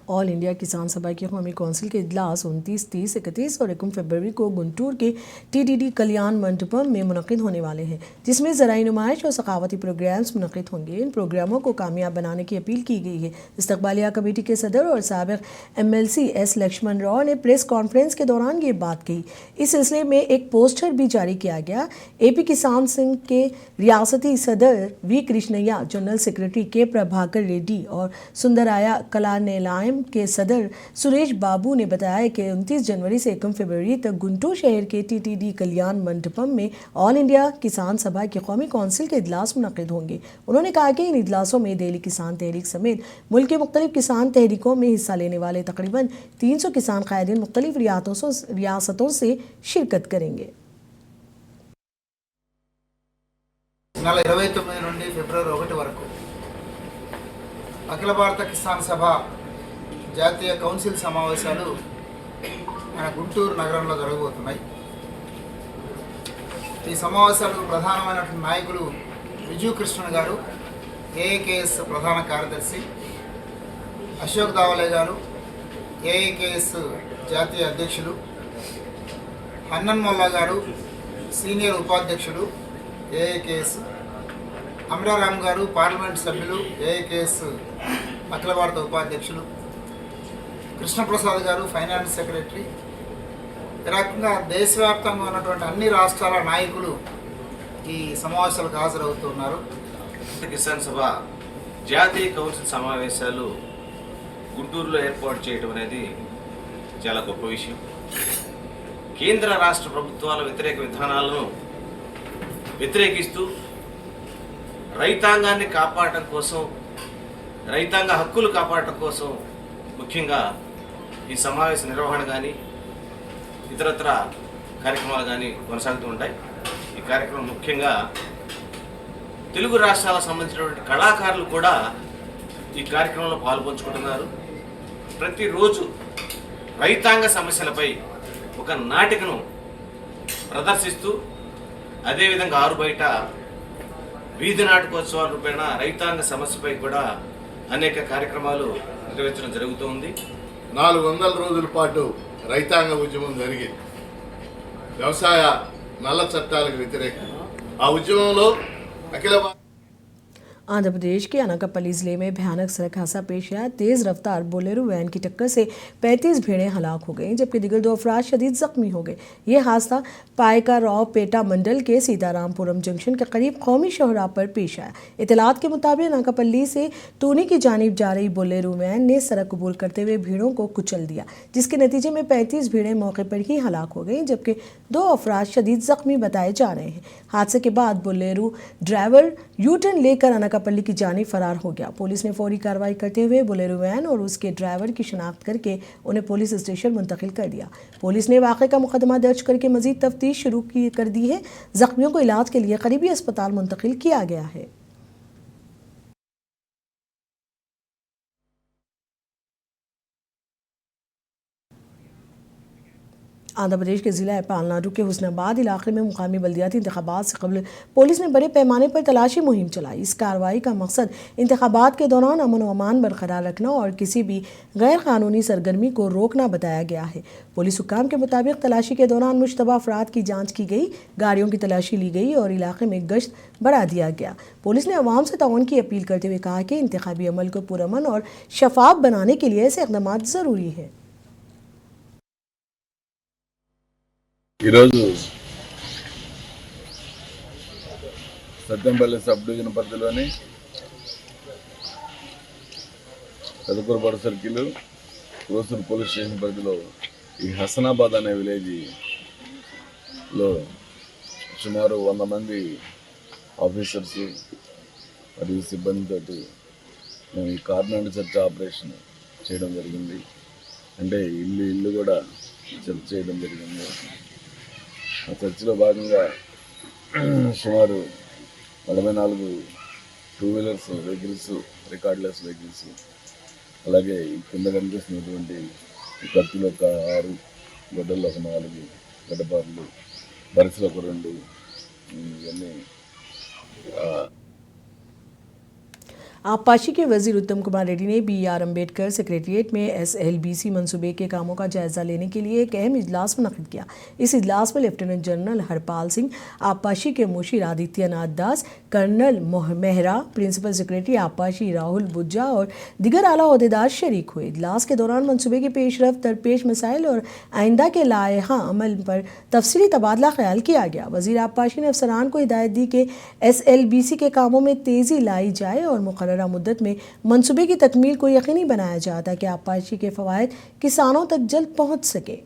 All India किसान सभा की कौमी कौंसिल के इजलास 29, 30, 31 और 1 फरवरी को गुंटूर के TTD कल्याण मंडपम में मुनक़िद होने वाले हैं, जिसमें ज़राई नुमाइश और सखावती प्रोग्राम्स मुनक़िद होंगे। इन प्रोग्रामों को कामयाब बनाने की अपील की गई है। इस्तकबालिया कमेटी के सदर और साबिक़ MLC S लक्ष्मण राव ने प्रेस कॉन्फ्रेंस के दौरान ये बात कही। इस सिलसिले में एक पोस्टर भी जारी किया गया। AP किसान संघ के रियासती सदर V Krishnaiah, general secretary K Prabhakar Reddy और सुंदराया कलानेलायम के सदर सुरेश बाबू ने बताया कि 29 जनवरी से 1 फरवरी तक गुंटूर शहर के TTD कल्याण मंडपम में ऑल इंडिया किसान सभा की कौमी कौंसिल के इजलास मुनक़िद होंगे। उन्होंने कहा कि इन इजलासों में दिल्ली किसान तहरीक समेत मुल्क के मुख्तलिफ किसान तहरीकों में हिस्सा लेने वाले तकरीबन 300 किसान कायदीन मुख्तलिफ रियासतों से शिरकत करेंगे। 29 నుండి ఫిబ్రవరి 1 వరకు అఖిల భారత కిసాన్ సభ జాతీయ కౌన్సిల్ సమావేశాలు మన గుంటూరు నగరంలో జరగబోతున్నాయి। ఈ సమావేశాలకు ప్రధానమైనటువంటి నాయకులు విజు కృష్ణన్ గారు, AAKS ప్రధాన కార్యదర్శి, అశోక్ దావలే గారు, AAKS జాతీయ అధ్యక్షులు, హన్నన్ మొల్లా గారు, సీనియర్ ఉపాధ్యక్షులు AAKS, అమరారామ్ గారు, పార్లమెంట్ సభ్యులు AAKS అఖిల భారత ఉపాధ్యక్షులు, కృష్ణప్రసాద్ గారు, ఫైనాన్స్ సెక్రటరీ, ఈ రకంగా దేశవ్యాప్తంగా ఉన్నటువంటి అన్ని రాష్ట్రాల నాయకులు ఈ సమావేశాలకు హాజరవుతున్నారు। కిసాన్ సభ జాతీయ కౌన్సిల్ సమావేశాలు గుంటూరులో ఏర్పాటు చేయడం అనేది చాలా గొప్ప విషయం। కేంద్ర రాష్ట్ర ప్రభుత్వాల వ్యతిరేక విధానాలను వ్యతిరేకిస్తూ రైతాంగాన్ని కాపాడటం కోసం, రైతాంగ హక్కులు కాపాడటం కోసం ముఖ్యంగా ఈ సమావేశ నిర్వహణ కానీ ఇతరత్ర కార్యక్రమాలు కానీ కొనసాగుతూ ఉంటాయి। ఈ కార్యక్రమం ముఖ్యంగా తెలుగు రాష్ట్రాలకు సంబంధించినటువంటి కళాకారులు కూడా ఈ కార్యక్రమంలో పాల్పంచుకుంటున్నారు। ప్రతిరోజు రైతాంగ సమస్యలపై ఒక నాటికను ప్రదర్శిస్తూ, అదేవిధంగా ఆరు బయట వీధి నాటకోత్సవాల రూపేణ రైతాంగ సమస్యపై కూడా అనేక కార్యక్రమాలు నిర్వహించడం జరుగుతుంది। 400 రోజుల పాటు రైతాంగ ఉద్యమం జరిగింది, వ్యవసాయ నల్ల చట్టాలకు వ్యతిరేకంగా। ఆ ఉద్యమంలో అఖిల आंध्र प्रदेश के अनाकापल्ली जिले में भयानक सड़क हादसा पेश आया। तेज रफ्तार बोलेरो वैन की टक्कर से 35 भेड़ें हलाक हो गईं, जबकि दिगर 2 अफराद शदीद जख्मी हो गए। ये हादसा पायका राव पेटा मंडल के सीतारामपुरम जंक्शन के करीब कौमी शोहरा पर पेश आया। इतलात के मुताबिक अनाकापल्ली से तूनी की जानिब जा रही बोलेरो वैन ने सड़क अबूर करते हुए भीड़ों को कुचल दिया, जिसके नतीजे में 35 भीड़ें मौके पर ही हलाक हो गईं, जबकि 2 अफराद शदीद जख्मी बताए जा रहे हैं। हादसे के बाद बोलेरो ड्राइवर U-टर्न लेकर अनाकापल्ली की जानिब फरार हो गया। पुलिस ने फौरी कार्रवाई करते हुए बोलेरो वैन और उसके ड्राइवर की शिनाख्त करके उन्हें पुलिस स्टेशन मुंतकिल कर दिया। पुलिस ने वाक़े का मुकदमा दर्ज करके मजीद तफ्तीश शुरू कर दी है। जख्मियों को इलाज के लिए करीबी अस्पताल मुंतकिल किया गया है। आंध्र प्रदेश के ज़िला पालनाडु के हुस्नाबाद इलाके में मुकामी बल्दियाती इंतखाबात से कबल पुलिस ने बड़े पैमाने पर तलाशी मुहिम चलाई। इस कार्रवाई का मकसद इंतखाबात के दौरान अमन व अमान बरकरार रखना और किसी भी गैर कानूनी सरगर्मी को रोकना बताया गया है। पुलिस हुक्काम के मुताबिक तलाशी के दौरान मुश्तबा अफराद की जाँच की गई, गाड़ियों की तलाशी ली गई और इलाके में गश्त बढ़ा दिया गया। पुलिस ने अवाम से ताउन की अपील करते हुए कहा कि इंतखाबी अमल को पुरअमन और शफाफ बनाने के लिए ऐसे इक़दाम ज़रूरी है। ఈరోజు సత్యంపల్లి సబ్ డివిజన్ పరిధిలోని Pedakurapadu circle, Kosuru police station పరిధిలో ఈ హసనాబాద్ అనే విలేజ్లో సుమారు 100 మంది ఆఫీసర్స్ మరియు సిబ్బందితో మేము ఈ కార్నర్ సెర్చ్ ఆపరేషన్ చేయడం జరిగింది। అంటే ఇల్లు కూడా సెర్చ్ చేయడం జరిగింది। ఆ చర్చలో భాగంగా సుమారు 44 2 వీలర్స్ వెహికల్స్, రికార్డ్లెస్ వెహికల్స్, అలాగే కింద కనిపిస్తున్నటువంటి కత్తులు ఒక 6, గొడ్డలు ఒక 4, గడ్డపార్లు, బరిసెలు ఒక 2 ఇవన్నీ आबपाशी के वजीर उत्तम कुमार रेड्डी ने BR अम्बेडकर सेक्रेटरिएट में SLBC मंसूबे के कामों का जायजा लेने के लिए एक अहम इजलास मुनक़िद किया। इस इजलास में लेफ्टिनेंट जनरल हरपाल सिंह, आबपाशी के मुशीर Adityanath Das, colonel Mehra, principal secretary आबपाशी राहुल बुज्जा और दिगर आला ओहदेदार शरीक हुए। इजलास के दौरान मंसूबे की पेशरफ्त, दरपेश मसाइल और आइंदा के लायहा अमल पर तफसीली तबादला ख्याल किया गया। वजीर आबपाशी ने अफसरान को हिदायत दी कि SLBC के कामों में तेज़ी लाई जाए और मुकर्ररा मुद्दत में मंसूबे की तकमील को यकीनी बनाया जाए ताकि आबपाशी के फ़वाइद किसानों तक जल्द पहुँच सके।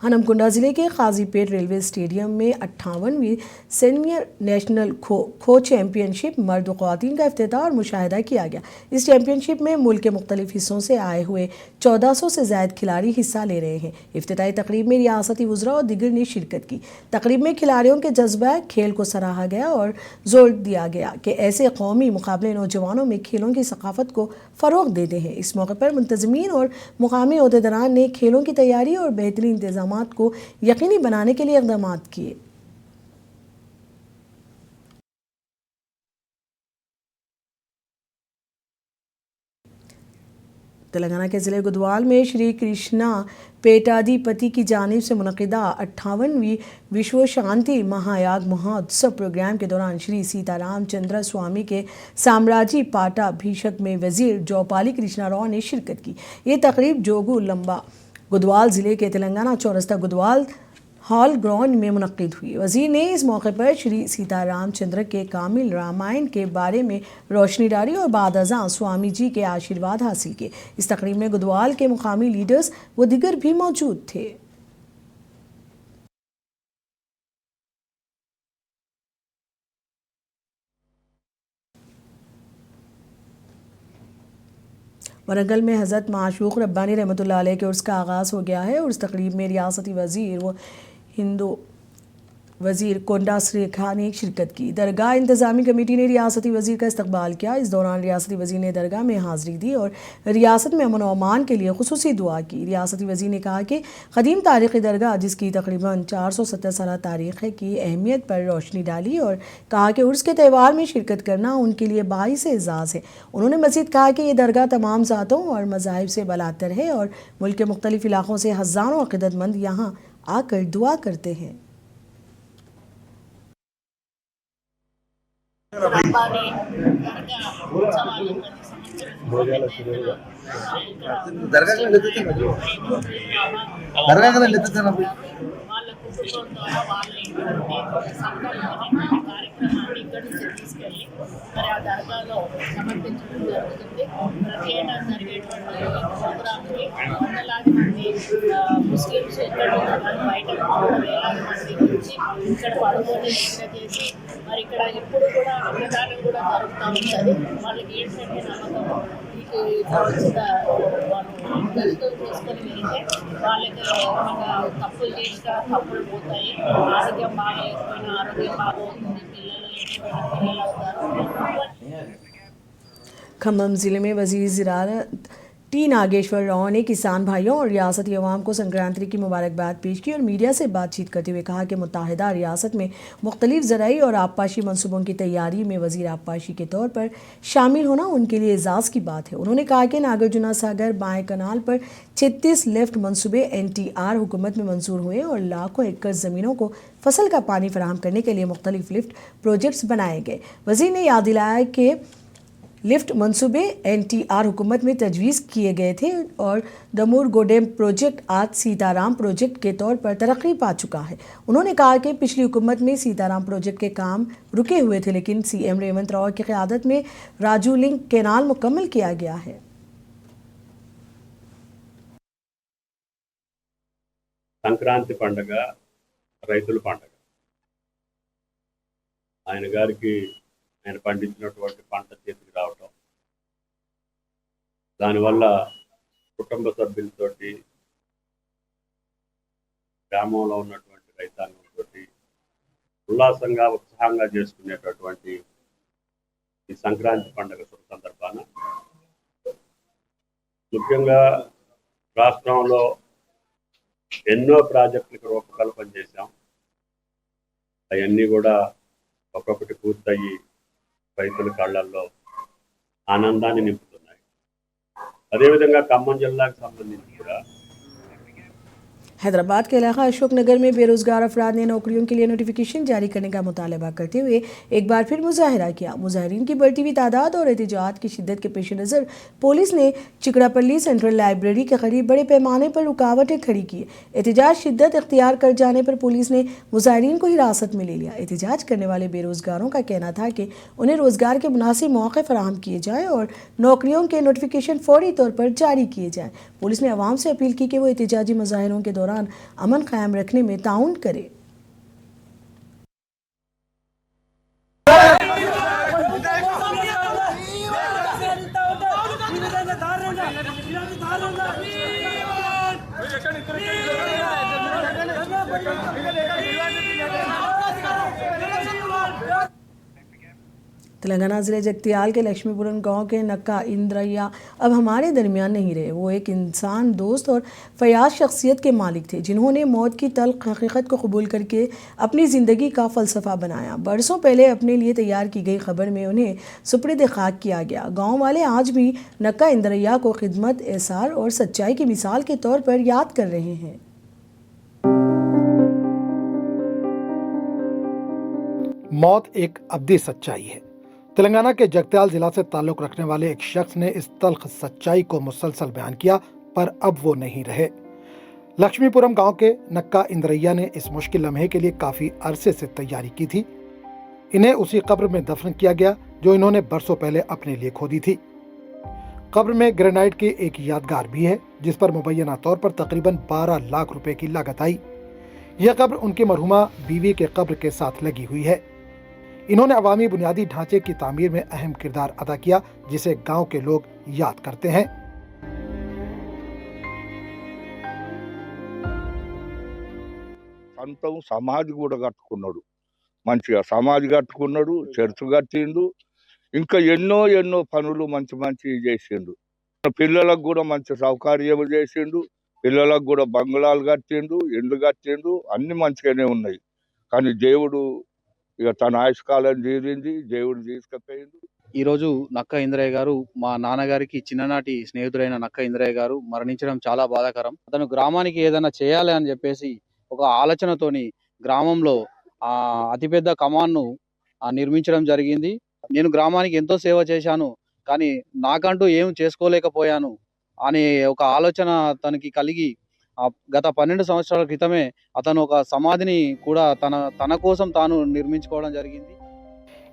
हनमकुंडा ज़िले के काजीपेट रेलवे स्टेडियम में 58वीं सीनियर नेशनल खो चैम्पियनशिप मर्द व ख़वातीन का इफ्तिताह और मुशाहिदा किया गया। इस चैम्पियनशिप में मुल्क के मुख्तलिफ हिस्सों से आए हुए 1400 से ज़ायद खिलाड़ी हिस्सा ले रहे हैं। इफ्तिताही तकरीब में रियासती वज़रा और दिगर ने शिरकत की। तकरीब में खिलाड़ियों के जज्बा खेल को सराहा गया और जोर दिया गया कि ऐसे कौमी मुकाबले नौजवानों में खेलों की सकाफत को फ़रोग़ देते हैं। इस मौके पर मुंतज़मीन और मुकामी ओहदेदारान ने खेलों की तैयारी और बेहतरीन इंतज़ाम को यकीनी बनाने के लिए इक़दाम किए। तेलंगाना के ज़िले गुदवाल में श्री कृष्णा पेटाधिपति की जानिब से मुनक़िदा 58वीं विश्व शांति महायाग महोत्सव प्रोग्राम के दौरान श्री सीताराम चंद्र स्वामी के साम्राज्य पाटाभिषेक में वज़ीर जोपाली कृष्णा राव ने शिरकत की। ये तकरीब जोगू लंबा गुदवाल ज़िले के तेलंगाना चौरस्ता गुदवाल हॉल ग्राउंड में मुनक़्क़िद हुई। वज़ीर ने इस मौके पर श्री सीताराम चंद्र के कामिल रामायण के बारे में रोशनी डाली और बाद अज़ां स्वामी जी के आशीर्वाद हासिल किए। इस तकरीब में गुदवाल के मुकामी लीडर्स व दिगर भी मौजूद थे। वरंगल में हज़रत माशूक़ रब्बानी रहमतुल्लाह अलैह के उर्स का आगाज़ हो गया है और इस तकरीब में रियासती वज़ीर व हिंदू वज़ीर कोंडा श्रेखा ने शिरकत की। दरगाह इंतज़ामी कमेटी ने रियासती वज़ीर का इस्तकबाल किया। इस दौरान रियासती वज़ीर ने दरगाह में हाज़िरी दी और रियासत में अमन व अमान के लिए खुसूसी दुआ की। रियासती वज़ीर ने कहा कि क़दीम तारीख़ी दरगाह जिसकी तकरीबन 470 साल तारीख़ की अहमियत पर रोशनी डाली और कहा कि उर्स के त्यौहार में शिरकत करना उनके लिए बाइस एज़ाज़ है। उन्होंने मज़ीद कहा कि ये दरगाह तमाम ज़ातों और मज़ाहिब से बलातर है और मुल्क के मुख्तलिफ़ इलाक़ों से हज़ारों अक़ीदतमंद यहाँ आकर दुआ करते हैं। మరి ఇక్కడ ఎప్పుడు కూడా అన్నదానం కూడా జరుగుతూ ఉంటుంది. వాళ్ళకి ఏంటంటే నమ్మకం వాళ్ళు దర్శనం చేసుకొని వెళ్తే వాళ్ళకి తప్పులు చేసినా తప్పులు పోతాయి. ఆరోగ్యం బాగాలేకపోయినా ఆరోగ్యం బాగుంటుంది. పిల్లలు అవుతారు. खम्मम ज़िले में वज़ीर ज़राअत टी नागेश्वर राव ने किसान भाइयों और रियासती अवाम को संक्रांति की मुबारकबाद पेश की और मीडिया से बातचीत करते हुए कहा कि मुत्तहिदा रियासत में मुख्तलिफ ज़राई और आबपाशी मनसूबों की तैयारी में वज़ीर आबपाशी के तौर पर शामिल होना उनके लिए एज़ाज़ की बात है। उन्होंने कहा कि नागार्जुना सागर बाएँ कनाल पर 36 लिफ्ट मनसूबे NTR हुकूमत में मंजूर हुए और लाखों एकड़ ज़मीनों को फसल का पानी फराहम करने के लिए मुख्तलिफ लिफ्ट प्रोजेक्ट्स बनाए गए। वज़ीर ने याद दिलाया कि लिफ्ट मंसूबे NTR हुकूमत में तजवीज़ किए गए थे और दमूर गोडेम प्रोजेक्ट आज सीताराम प्रोजेक्ट के तौर पर तरक्की पा चुका है। उन्होंने कहा कि पिछली हुकूमत में सीताराम प्रोजेक्ट के काम रुके हुए थे लेकिन CM रेवंत राव की क़यादत में राजू लिंक कैनाल मुकम्मल किया गया है। సంక్రాంతి పండుగ రైతుల పండుగ. ఆయన గారికి ఆయన పండించినటువంటి పంట చేతికి రావటం, దానివల్ల కుటుంబ సభ్యులతోటి గ్రామంలో ఉన్నటువంటి రైతాంగంతో ఉల్లాసంగా ఉత్సాహంగా చేసుకునేటటువంటి ఈ సంక్రాంతి పండుగ శుభ సందర్భాన ముఖ్యంగా రాష్ట్రంలో ఎన్నో ప్రాజెక్టులకు రూపకల్పన చేశాం. అవన్నీ కూడా ఒక్కొక్కటి పూర్తయి రైతుల కళ్ళల్లో ఆనందాన్ని నింపుతున్నాయి. అదేవిధంగా ఖమ్మం జిల్లాకు సంబంధించి కూడా हैदराबाद के इलाका अशोकनगर में बेरोजगार अफराद ने नौकरियों के लिए नोटिफिकेशन जारी करने का मुतालबा करते हुए एक बार फिर मुजाहरा किया। मुजाहरीन की बढ़ती हुई तादाद और एहतजाज की शिद्दत के पेश नज़र पुलिस ने चिकड़ापल्ली सेंट्रल लाइब्रेरी के करीब बड़े पैमाने पर रुकावटें खड़ी की। एहतजाज शिद्दत इख्तियार कर जाने पर पुलिस ने मुजाहरीन को हिरासत में ले लिया। एहतजाज करने वाले बेरोजगारों का कहना था कि उन्हें रोजगार के मुनासिब मौके फराहम किए जाएँ और नौकरियों के नोटिफिकेशन फौरी तौर पर जारी किए जाएँ। पुलिस ने आवाम से अपील की कि वो एहतजाजी मुजाहरों के दौरान अमन कायम रखने में ताउन करे। तेलंगाना ज़िले जगतियाल के लक्ष्मीपुरम गांव के नक्का इंद्रैया अब हमारे दरमियान नहीं रहे। वो एक इंसान दोस्त और फयाज शख्सियत के मालिक थे जिन्होंने मौत की तल्ख हकीकत को कबूल करके अपनी ज़िंदगी का फ़लसफ़ा बनाया। बरसों पहले अपने लिए तैयार की गई खबर में उन्हें सुपुर्द खाक किया गया। गाँव वाले आज भी नक्का इंद्रैया को खिदमत, एहसार और सच्चाई की मिसाल के तौर पर याद कर रहे हैं। मौत एक अब्दी सच्चाई है। तेलंगाना के जगत्याल जिला से ताल्लुक़ रखने वाले एक शख्स ने इस तल्ख सच्चाई को मुसलसल बयान किया, पर अब वो नहीं रहे। लक्ष्मीपुरम गांव के नक्का इंद्रैया ने इस मुश्किल लम्हे के लिए काफ़ी अरसे से तैयारी की थी। इन्हें उसी कब्र में दफन किया गया जो इन्होंने बरसों पहले अपने लिए खोदी थी। कब्र में ग्रेनाइट की एक यादगार भी है जिस पर मुबैना तौर पर तकरीबन 12 लाख रुपए की लागत आई। यह कब्र उनकी मरहुमा बीवी के कब्र के साथ लगी हुई है। इन्होंने अवामी बुनियादी ढांचे की तामीर में अहम किरदार अदा किया जिसे गांव के लोग याद करते हैं। సొంతం సమాధి కూడా కట్టుకున్నాడు, మంచిగా సమాధి కట్టుకున్నాడు, చర్చ్ కట్టిండు, ఇంకా ఎన్నో ఎన్నో పనులు మంచి మంచి చేసిండు. పిల్లలకు కూడా మంచి సౌకర్యం చేసిండు, పిల్లలకు కూడా బంగ్లాలు కట్టిండు, ఇండ్లు కట్టిండు, అన్ని మంచిగానే ఉన్నాయి. కానీ దేవుడు ఇక తన ఆయుష్కాలం తీరింది, దేవుడు తీసుకుపోయిండు. ఈరోజు నక్క ఇంద్రయ్య గారు, మా నాన్నగారికి చిన్ననాటి స్నేహితుడైన నక్క ఇంద్రయ్య గారు మరణించడం చాలా బాధాకరం. అతను గ్రామానికి ఏదైనా చేయాలి అని చెప్పేసి ఒక ఆలోచనతోని గ్రామంలో అతిపెద్ద కమాన్ను నిర్మించడం జరిగింది. నేను గ్రామానికి ఎంతో సేవ చేశాను, కానీ నాకంటూ ఏం చేసుకోలేకపోయాను అనే ఒక ఆలోచన తనకి కలిగి గత 12 సంవత్సరాల క్రితమే అతను ఒక సమాధిని కూడా తన కోసం తాను నిర్మించుకోవడం జరిగింది।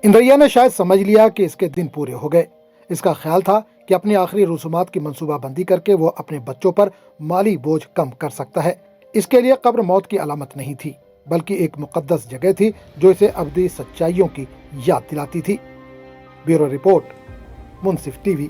इंद्रैया ने शायद समझ लिया कि इसके दिन पूरे हो गए। इसका ख्याल था कि अपनी आखिरी रसूमात की मंसूबाबंदी करके वो अपने बच्चों पर माली बोझ कम कर सकता है। इसके लिए कब्र मौत की अलामत नहीं थी, बल्कि एक मुकद्दस जगह थी जो इसे अब्दी सच्चाइयों की याद दिलाती थी। ब्यूरो रिपोर्ट, मुंसिफ टीवी।